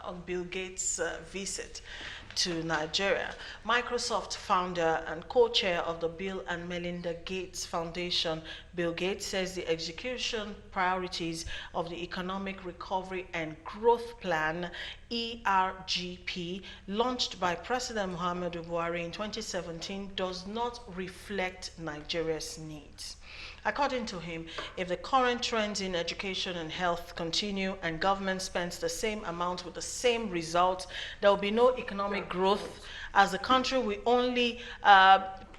on Bill Gates' visit to Nigeria. Microsoft founder and co-chair of the Bill and Melinda Gates Foundation, Bill Gates, says the execution priorities of the Economic Recovery and Growth Plan, ERGP, launched by President Muhammadu Buhari in 2017, does not reflect Nigeria's needs. According to him, if the current trends in education and health continue and government spends the same amount with the same results, there will be no economic growth, as the country will only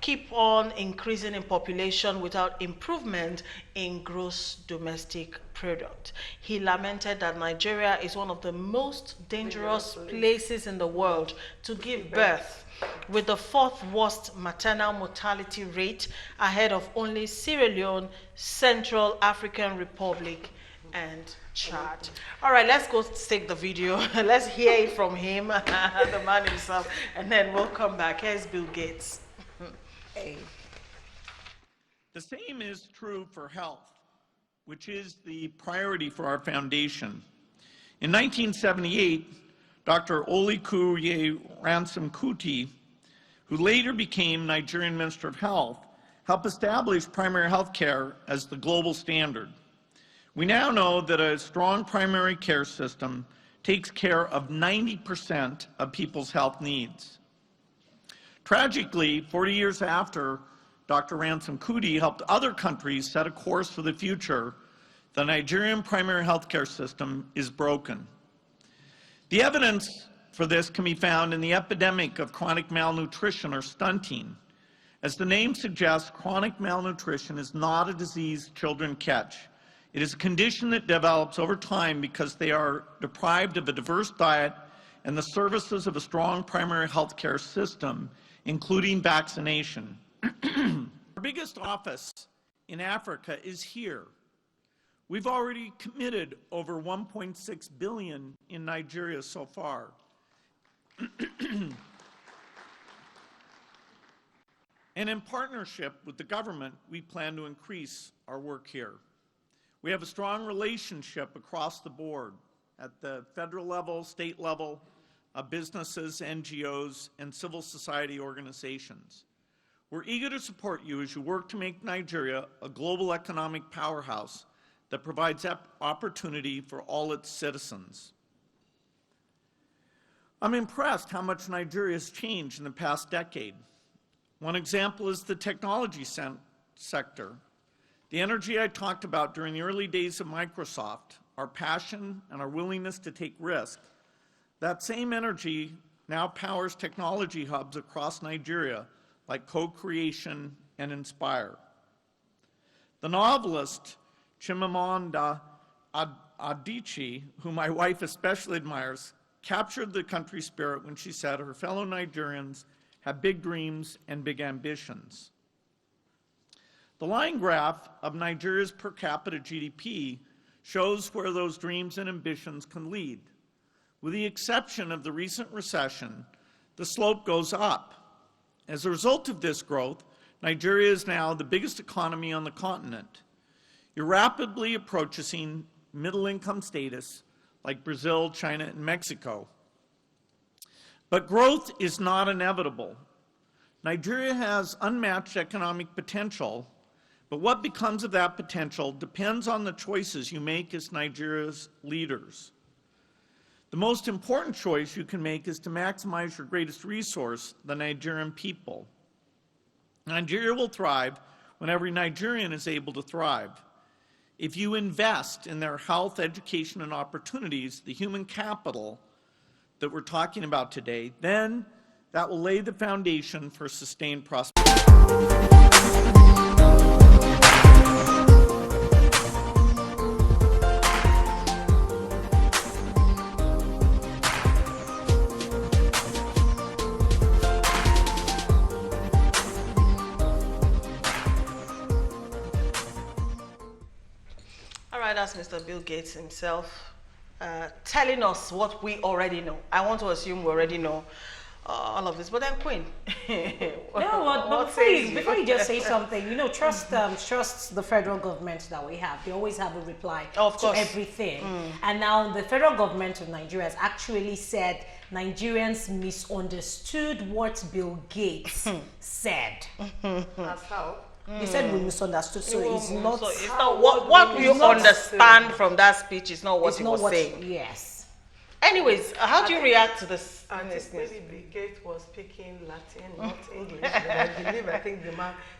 keep on increasing in population without improvement in gross domestic product. He lamented that Nigeria is one of the most dangerous places in the world to give birth, with the fourth worst maternal mortality rate, ahead of only Sierra Leone, Central African Republic, and Chad. All right, let's go take the video. Let's hear it from him, the man himself, and then we'll come back. Here's Bill Gates. Hey. The same is true for health, which is the priority for our foundation. In 1978, Dr. Olikuye Ransom Kuti, who later became Nigerian Minister of Health, helped establish primary health care as the global standard. We now know that a strong primary care system takes care of 90% of people's health needs. Tragically, 40 years after Dr. Ransom Kuti helped other countries set a course for the future, the Nigerian primary health care system is broken. The evidence for this can be found in the epidemic of chronic malnutrition, or stunting. As the name suggests, chronic malnutrition is not a disease children catch. It is a condition that develops over time because they are deprived of a diverse diet and the services of a strong primary health care system, including vaccination. Our biggest office in Africa is here. We've already committed over 1.6 billion in Nigeria so far. And in partnership with the government, we plan to increase our work here. We have a strong relationship across the board at the federal level, state level, businesses, NGOs, and civil society organizations. We're eager to support you as you work to make Nigeria a global economic powerhouse that provides opportunity for all its citizens. I'm impressed how much Nigeria has changed in the past decade. One example is the technology sector. The energy I talked about during the early days of Microsoft, our passion and our willingness to take risk, that same energy now powers technology hubs across Nigeria like Co-Creation and Inspire. The novelist Chimamanda Adichie, whom my wife especially admires, captured the country spirit when she said her fellow Nigerians have big dreams and big ambitions. The line graph of Nigeria's per capita GDP shows where those dreams and ambitions can lead. With the exception of the recent recession, the slope goes up. As a result of this growth, Nigeria is now the biggest economy on the continent. You're rapidly approaching middle-income status like Brazil, China, and Mexico. But growth is not inevitable. Nigeria has unmatched economic potential, but what becomes of that potential depends on the choices you make as Nigeria's leaders. The most important choice you can make is to maximize your greatest resource, the Nigerian people. Nigeria will thrive when every Nigerian is able to thrive. If you invest in their health, education, and opportunities, the human capital that we're talking about today, then that will lay the foundation for sustained prosperity. All right, that's Mr. Bill Gates himself telling us what we already know. I want to assume we already know. all of this. But then, Queen. No, but what before you just say something, trust the federal government that we have. They always have a reply Of to course. everything. And now the federal government of Nigeria has actually said Nigerians misunderstood what Bill Gates said. As how? They said we misunderstood, so it's not. So it's not what you understand from that speech is not what it's he not was what. saying. Yes. Anyways, how do you react to this? And maybe Bill Gates was speaking Latin, not English. But I think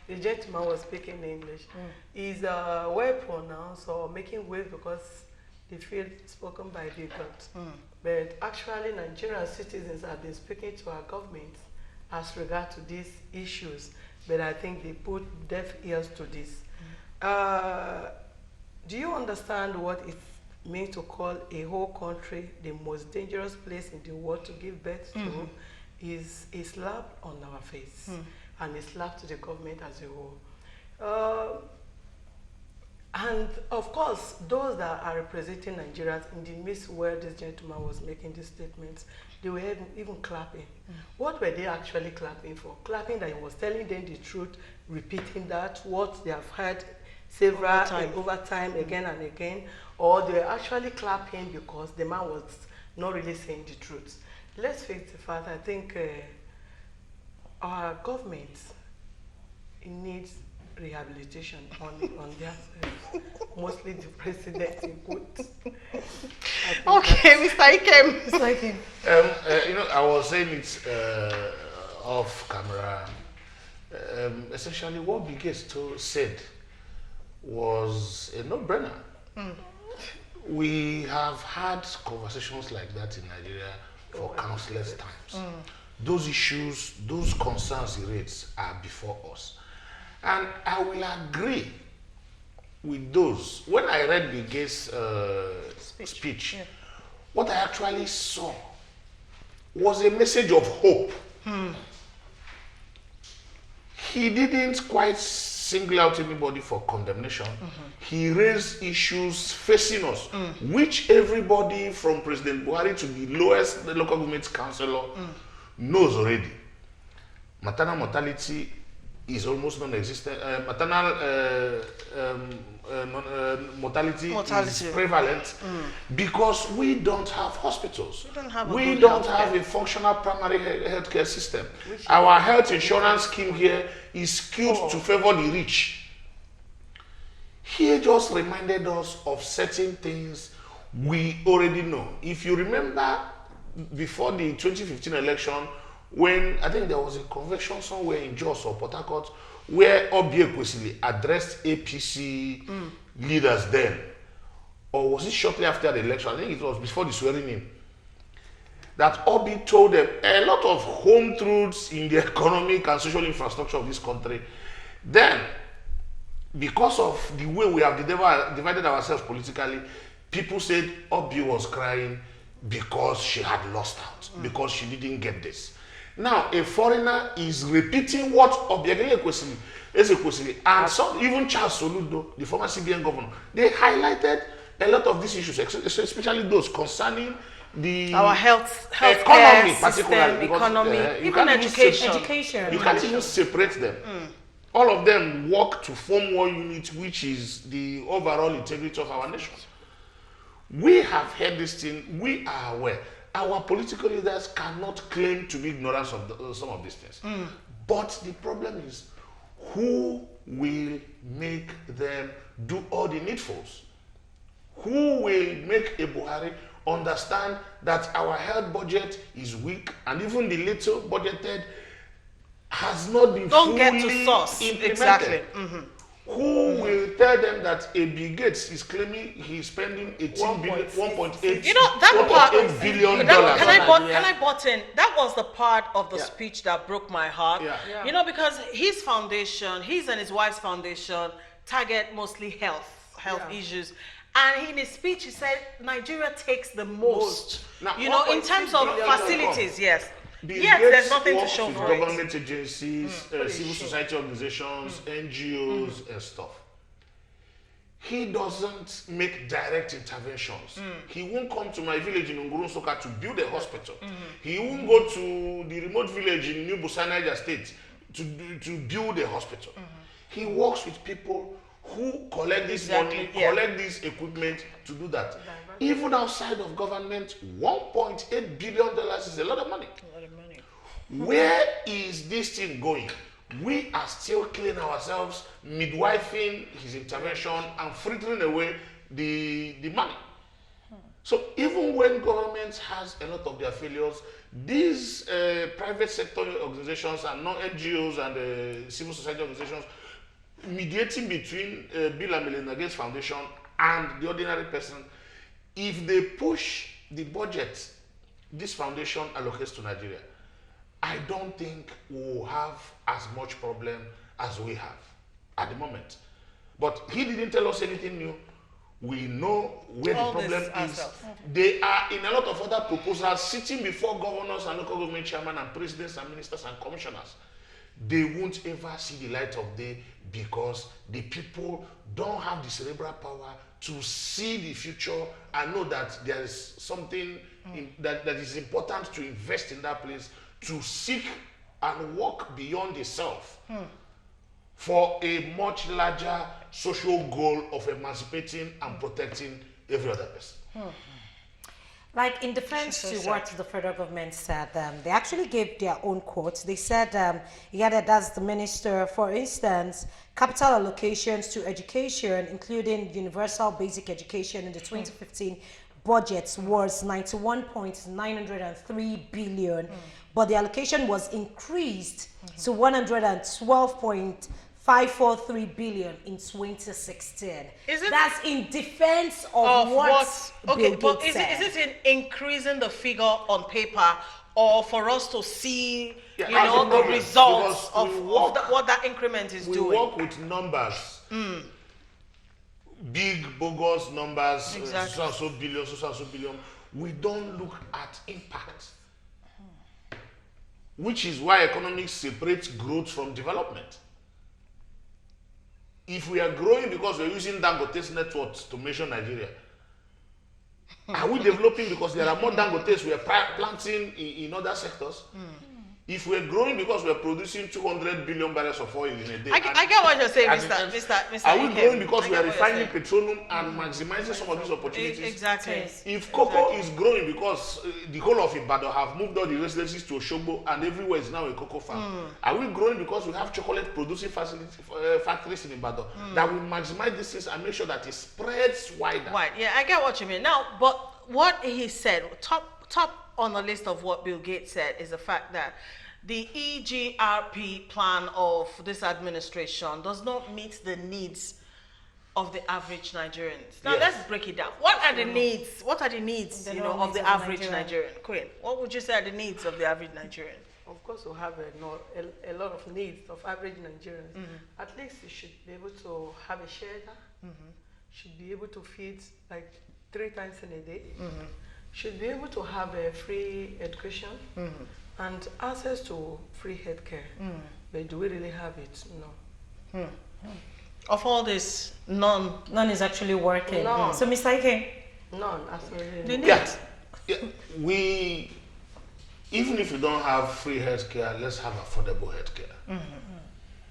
the gentleman was speaking English. He's well pronounced or making waves because they feel spoken by the gods. But actually, Nigerian citizens have been speaking to our government as regard to these issues. But I think they put deaf ears to this. Do you understand what it means to call a whole country the most dangerous place in the world to give birth to? Is a slap on our face and a slap to the government as a whole. And of course, those that are representing Nigerians in the midst where this gentleman was making these statements, they were even clapping. What were they actually clapping for? Clapping that he was telling them the truth, repeating that, what they have heard over time again and again, or they were actually clapping because the man was not really saying the truth. Let's face the fact, I think our government needs rehabilitation on their side. Mostly the president input. Okay, Mr. Ikem. It's like him. I was saying it off camera. Essentially, what Bill Gates said was a no-brainer. We have had conversations like that in Nigeria for countless times. Those issues, those concerns he raised are before us. And I will agree with those. When I read Bill Gates' speech, what I actually saw was a message of hope. He didn't quite single out anybody for condemnation. He raised issues facing us, which everybody from President Buhari to the lowest local government councillor knows already. Maternal mortality is almost non-existent. Maternal mortality is prevalent because we don't have hospitals. We don't have a functional primary healthcare system. Our health insurance scheme here is skewed to favor the rich. He just reminded us of certain things we already know. If you remember, before the 2015 election, when I think there was a convention somewhere in Jos or Port Harcourt where Obi Ekwesili addressed APC leaders then, or was it shortly after the election? I think it was before the swearing in, that Obi told them a lot of home truths in the economic and social infrastructure of this country. Then, because of the way we have divided ourselves politically, people said Obi was crying because she had lost out, because she didn't get this. Now, a foreigner is repeating what Obiageli Ekwesili and some, even Charles Soludo, the former CBN governor, they highlighted a lot of these issues, especially those concerning our health economy, system, particularly, economy, you even can't education. You can't even separate them. All of them work to form one unit, which is the overall integrity of our nation. We have heard this thing. We are aware. Our political leaders cannot claim to be ignorant of some of these things. But the problem is, who will make them do all the needfuls? Who will make a Buhari understand that our health budget is weak and even the little budgeted has not been fully implemented? Exactly. Who will tell them that a Bill Gates is claiming he's spending 18 billion, 1.8 You know, that part, $1.8 billion? Can I butt in? That was the part of the speech that broke my heart. You know, because his foundation, his and his wife's foundation, target mostly health issues. And in his speech, he said Nigeria takes the most. Now, you know, in terms of facilities, yes. Bill Yes, Gates there's nothing to works show with for it. government agencies, civil society organizations, NGOs, and stuff. he doesn't make direct interventions. He won't come to my village in Ngurunsoka to build a hospital. He won't go to the remote village in New Busa, Niger State to build a hospital. He works with people who collect this money, collect this equipment to do that. Even outside of government, $1.8 billion is a lot of money. Where is this thing going? We are still killing ourselves, midwifing his intervention and frittering away the money. So even when government has a lot of their failures, these private sector organizations and non-NGOs and civil society organizations mediating between Bill and Melinda Gates Foundation and the ordinary person, if they push the budget this foundation allocates to Nigeria, I don't think we will have as much problem as we have at the moment. But he didn't tell us anything new. We know where the problem is. They are in a lot of other proposals sitting before governors and local government chairmen and presidents and ministers and commissioners. They won't ever see the light of day because the people don't have the cerebral power to see the future and know that there is something that is important to invest in that place, to seek and work beyond the self for a much larger social goal of emancipating and protecting every other person. Like in defense to what the federal government said, they actually gave their own quotes. They said, that's the minister, for instance, capital allocations to education, including universal basic education in the 2015 budget was 91.903 billion, but the allocation was increased to 112.543 billion in 2016. That's in defense of what Bill Gates said. Is it in increasing the figure on paper, or for us to see, the results of what that increment is doing? We work with numbers. Big, bogus numbers, exactly. so and so billion, so and so billion. We don't look at impact, which is why economics separates growth from development. If we are growing because we're using Dangote's networks to measure Nigeria, are we developing because there are more Dangotes we are planting in other sectors? If we're growing because we're producing 200 billion barrels of oil in a day. I get what you're saying, Mr. Are we growing because we are refining petroleum and maximizing some of these opportunities? Exactly. If cocoa is growing because the whole of Ibadan have moved all the residences to Osogbo and everywhere is now a cocoa farm, are we growing because we have chocolate producing factories in Ibadan that will maximize these things and make sure that it spreads wider? Right, yeah, I get what you mean. Now, but what he said, top on the list of what Bill Gates said is the fact that the EGRP plan of this administration does not meet the needs of the average Nigerians. Now let's break it down. What are the needs? What are the needs, of the average Nigerian? Queen, what would you say are the needs of the average Nigerian? Of course, we have a lot of needs of average Nigerians. At least you should be able to have a shelter. Should be able to feed like 3 times in a day. Should be able to have a free education and access to free healthcare. But do we really have it? No. Of all this, none is actually working. None. So, Mr. Ike? None, absolutely. The None. need. Even if you don't have free healthcare, let's have affordable healthcare.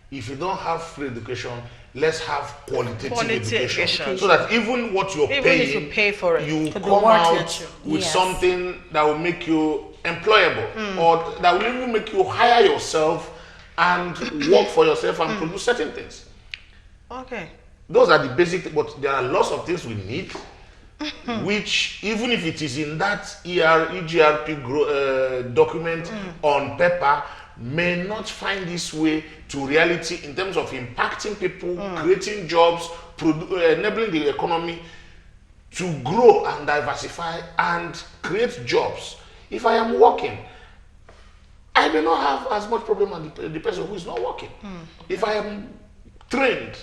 If you don't have free education, let's have qualitative education. So that even what you're paying, if you pay for it, you come out with something that will make you employable, or that will even make you hire yourself and work for yourself and produce certain things. Okay. Those are the basic things, but there are lots of things we need, which even if it is in that EGRP document on paper, may not find its way to reality in terms of impacting people, creating jobs, enabling the economy to grow and diversify and create jobs. If I am working, I may not have as much problem as the person who is not working. If I am trained,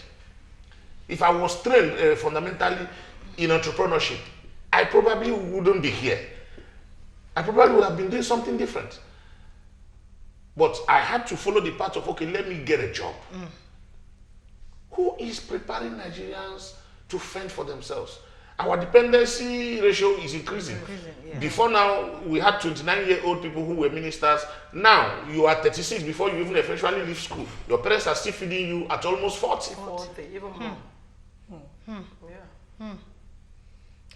if I was trained fundamentally in entrepreneurship, I probably wouldn't be here. I probably would have been doing something different. But I had to follow the path of, okay, let me get a job. Who is preparing Nigerians to fend for themselves. Our dependency ratio is increasing. Before now, we had 29-year-old people who were ministers. Now, you are 36 before you even eventually leave school. Your parents are still feeding you at almost 40. 40, even more. Yeah.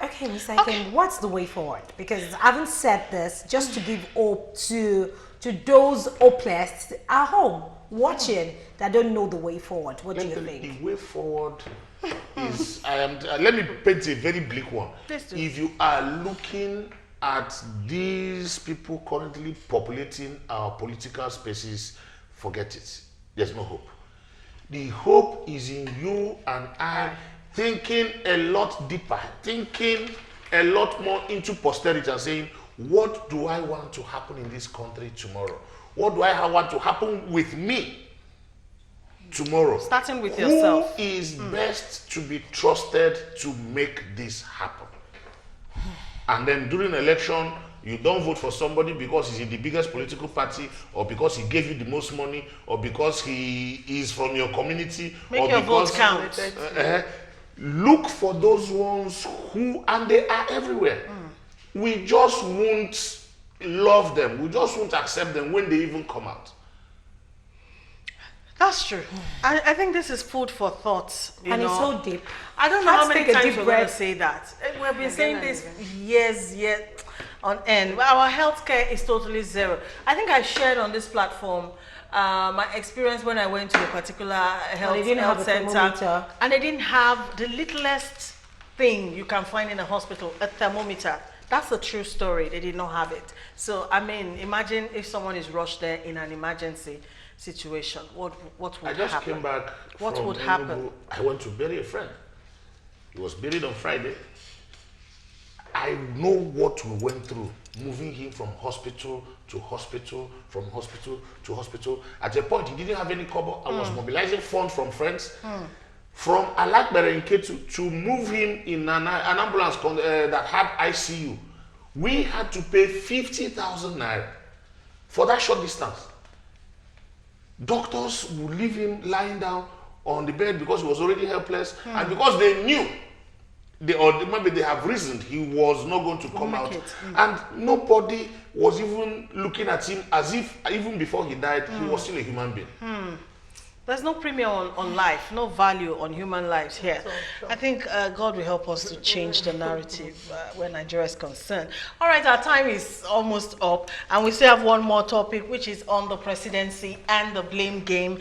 Okay, Mr. Ikem, what's the way forward? Because I haven't said this just to give hope to those hopeless at home watching that don't know the way forward. What do you think? The way forward is, let me paint a very bleak one. If you are looking at these people currently populating our political spaces, forget it. There's no hope. The hope is in you and I thinking a lot deeper, thinking a lot more into posterity and saying, what do I want to happen in this country tomorrow? What do I want to happen with me tomorrow? Starting with yourself. Who is best to be trusted to make this happen? And then during election, you don't vote for somebody because he's in the biggest political party, or because he gave you the most money, or because he is from your community, Make or your because vote count. Look for those ones who, and they are everywhere. We just won't love them. We just won't accept them when they even come out. That's true. I think this is food for thought. And it's so deep. I don't know how many Take a times deep we're going to breath. say that. We've been saying this years on end. But our healthcare is totally zero. I think I shared on this platform my experience when I went to a particular health center, and they didn't have the littlest thing you can find in a hospital, a thermometer. That's a true story. They did not have it. So, I mean, imagine if someone is rushed there in an emergency situation. What would happen? I just came back What from would Enugu. happen? I went to bury a friend. He was buried on Friday. I know what we went through, moving him from hospital to hospital, from hospital to hospital. At a point, he didn't have any cover. I was mobilizing funds from friends. From Alakberenke to move him in an ambulance that had ICU. We had to pay 50,000 naira for that short distance. Doctors would leave him lying down on the bed because he was already helpless, and because they knew, maybe they have reasoned he was not going to come out, and nobody was even looking at him as if even before he died, he was still a human being. There's no premium on life, no value on human lives here. I think God will help us to change the narrative where Nigeria is concerned. All right, our time is almost up, and we still have one more topic, which is on the presidency and the blame game,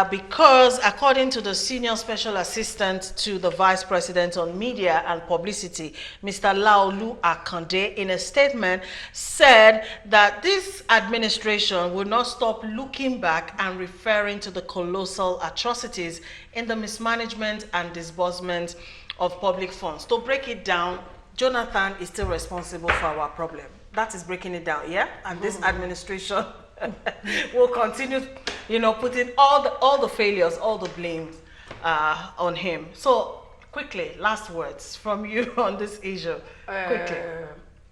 because according to the Senior Special Assistant to the Vice President on Media and Publicity, Mr. Laolu Akande, in a statement, said that this administration will not stop looking back and referring to the colossal atrocities in the mismanagement and disbursement of public funds. To break it down, Jonathan is still responsible for our problem. That is breaking it down, yeah? And this administration will continue, putting all the failures, all the blames on him. So, quickly, last words from you on this issue. Quickly.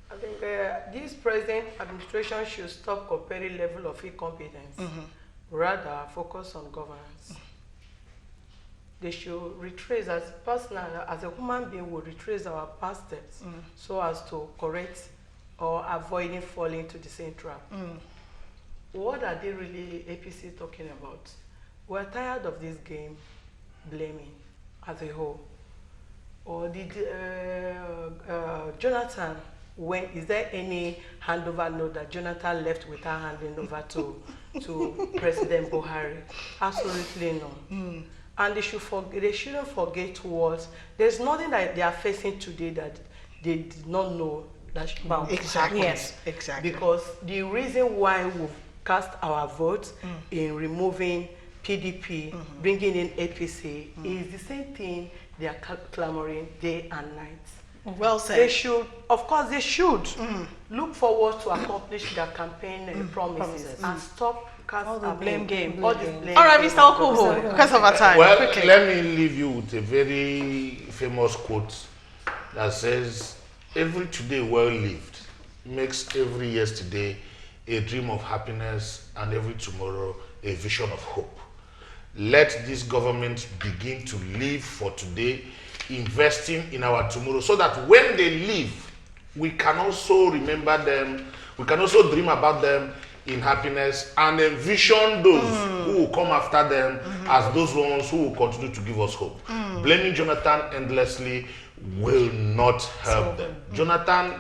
I think this present administration should stop comparing level of incompetence. Rather focus on governance. They should retrace, as a human being, will retrace our past steps so as to correct or avoiding falling into the same trap. What are they really APC talking about? We're tired of this game blaming as a whole. Or did Jonathan, is there any handover note that Jonathan left without handing over to President Buhari? Absolutely no. And they shouldn't forget what there's nothing that they are facing today that they did not know that should be. Exactly. Yes, exactly. Because the reason why we've cast our votes in removing PDP, bringing in APC, is the same thing they are clamoring day and night. Well said. They should, of course, they should look forward to accomplish their campaign promises and stop all the blame game. All this blame All right, game. Mr. Okubo, because of our time. Well, quickly. let me leave you with a very famous quote that says, "Every today well lived makes every yesterday a dream of happiness and every tomorrow a vision of hope." Let this government begin to live for today. investing in our tomorrow so that when they leave, we can also remember them, we can also dream about them in happiness and envision those who will come after them as those ones who will continue to give us hope. Blaming Jonathan endlessly will not help them. Jonathan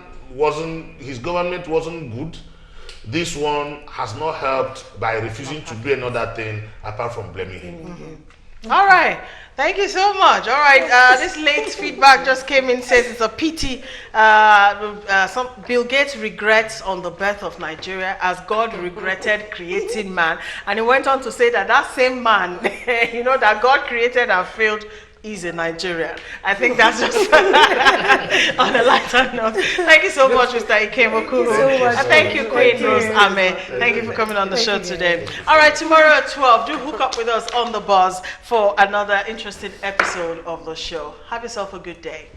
his government wasn't good. This one has not helped by refusing to do another thing apart from blaming him. All right. Thank you so much. All right. This late feedback just came in, says it's a pity. Some Bill Gates regrets on the birth of Nigeria as God regretted creating man. And he went on to say that that same man, that God created and failed, is a Nigerian. I think that's just on a lighter note. Thank you so much, Mr. Ikemokuru. And thank you, Queen Rose Ame. Thank you for coming on the show today. All right, tomorrow at 12, do hook up with us on The Buzz for another interesting episode of the show. Have yourself a good day.